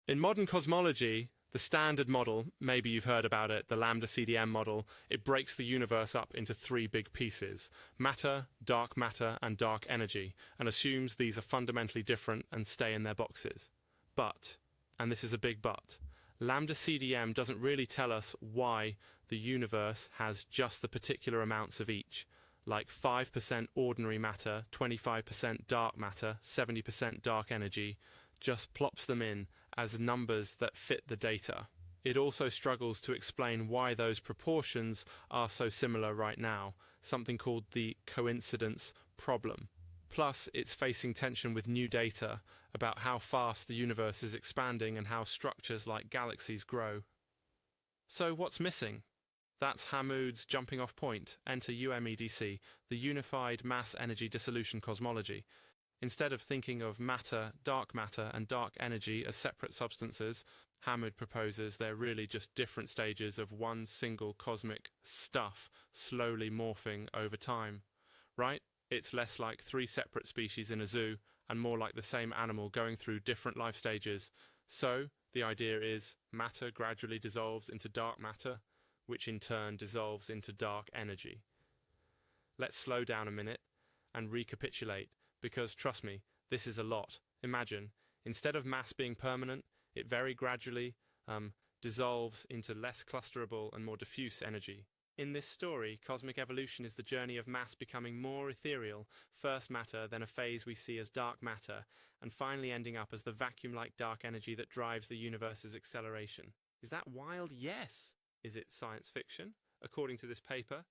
In modern cosmology, the standard model, maybe you've heard about it, the lambda CDM model, it breaks the universe up into three big pieces: matter, and dark energy, and assumes these are fundamentally different and stay in their boxes. But, and this is a big but, lambda CDM doesn't really tell us why the universe has just the particular amounts of each, like 5% ordinary matter, 25% dark matter, 70% dark energy, just plops them in as numbers that fit the data. It also struggles to explain why those proportions are so similar right now, something called the coincidence problem. Plus, it's facing tension with new data about how fast the universe is expanding and how structures like galaxies grow. So what's missing? That's Hammoud's jumping off point. Enter UMEDC, the Unified Mass Energy Dissolution Cosmology. Instead of thinking of matter, and dark energy as separate substances, Hammoud proposes they're really just different stages of one single cosmic stuff slowly morphing over time. Right? It's less like three separate species in a zoo and more like the same animal going through different life stages. So, the idea is matter gradually dissolves into dark matter, which in turn dissolves into dark energy. Let's slow down a minute and recapitulate, because trust me, this is a lot. Imagine, instead of mass being permanent, it very gradually dissolves into less clusterable and more diffuse energy. In this story, cosmic evolution is the journey of mass becoming more ethereal, first matter, then a phase we see as dark matter, and finally ending up as the vacuum-like dark energy that drives the universe's acceleration. Is that wild? Yes! Is it science fiction? According to this paper?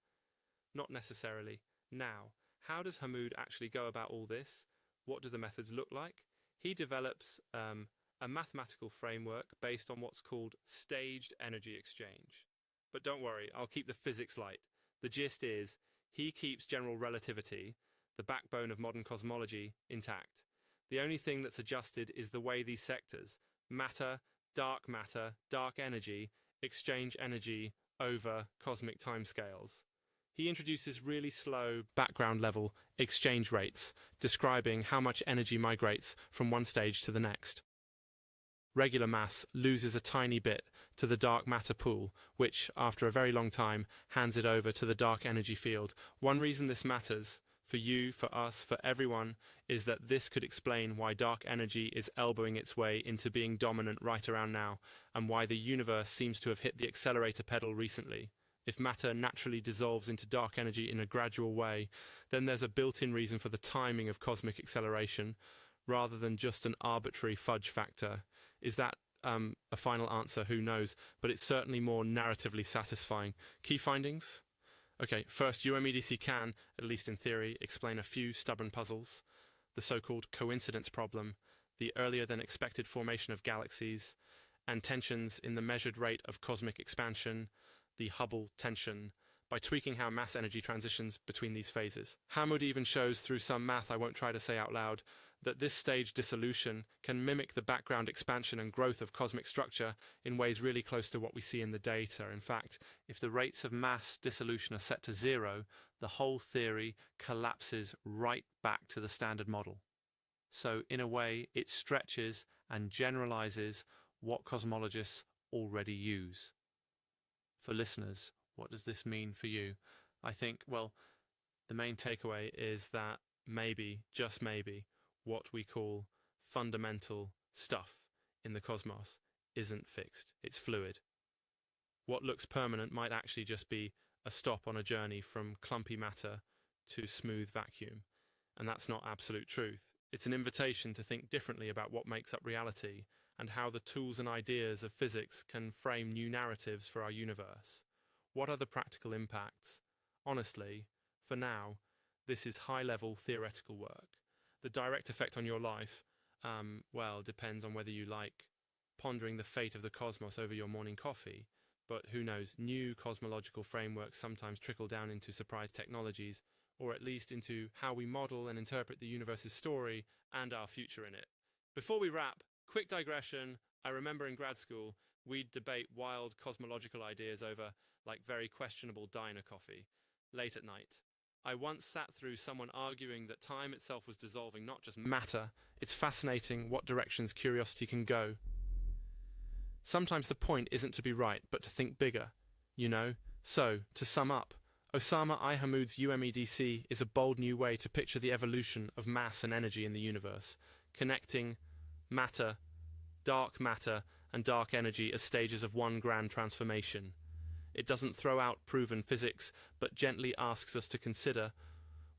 Not necessarily. Now, how does Hammoud actually go about all this? What do the methods look like? He develops a mathematical framework based on what's called staged energy exchange. But don't worry, I'll keep the physics light. The gist is, he keeps general relativity, the backbone of modern cosmology, intact. The only thing that's adjusted is the way these sectors, matter, dark energy, exchange energy over cosmic timescales. He introduces really slow, background-level exchange rates, describing how much energy migrates from one stage to the next. Regular mass loses a tiny bit to the dark matter pool, which, after a very long time, hands it over to the dark energy field. One reason this matters, for you, for us, for everyone, is that this could explain why dark energy is elbowing its way into being dominant right around now, and why the universe seems to have hit the accelerator pedal recently. If matter naturally dissolves into dark energy in a gradual way, then there's a built-in reason for the timing of cosmic acceleration, rather than just an arbitrary fudge factor. Is that a final answer? Who knows? But it's certainly more narratively satisfying. Key findings? Okay, first, UMEDC can, at least in theory, explain a few stubborn puzzles. The so-called coincidence problem, the earlier-than-expected formation of galaxies, and tensions in the measured rate of cosmic expansion, the Hubble tension, by tweaking how mass energy transitions between these phases. Hammoud even shows through some math I won't try to say out loud that this stage dissolution can mimic the background expansion and growth of cosmic structure in ways really close to what we see in the data. In fact, if the rates of mass dissolution are set to 0, the whole theory collapses right back to the standard model. So, in a way, it stretches and generalizes what cosmologists already use. For listeners, what does this mean for you? I think, well, the main takeaway is that maybe, just maybe, what we call fundamental stuff in the cosmos isn't fixed. It's fluid. What looks permanent might actually just be a stop on a journey from clumpy matter to smooth vacuum. And that's not absolute truth. It's an invitation to think differently about what makes up reality and how the tools and ideas of physics can frame new narratives for our universe. What are the practical impacts? Honestly, for now, this is high-level theoretical work. The direct effect on your life, well, depends on whether you like pondering the fate of the cosmos over your morning coffee, but who knows, new cosmological frameworks sometimes trickle down into surprise technologies, or at least into how we model and interpret the universe's story and our future in it. Before we wrap, quick digression. I remember in grad school, we'd debate wild cosmological ideas over, like, very questionable diner coffee, late at night. I once sat through someone arguing that time itself was dissolving, not just matter. It's fascinating what directions curiosity can go. Sometimes the point isn't to be right, but to think bigger, you know? So, to sum up, Osama I. Hammoud's UMEDC is a bold new way to picture the evolution of mass and energy in the universe, connecting matter, and dark energy as stages of one grand transformation. It doesn't throw out proven physics, but gently asks us to consider,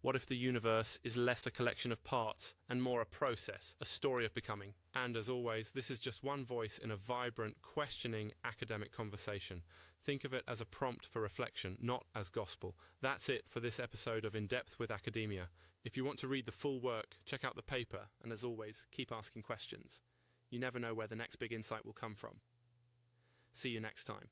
what if the universe is less a collection of parts and more a process, a story of becoming? And as always, this is just one voice in a vibrant, questioning academic conversation. Think of it as a prompt for reflection, not as gospel. That's it for this episode of In Depth with Academia. If you want to read the full work, check out the paper, and as always, keep asking questions. You never know where the next big insight will come from. See you next time.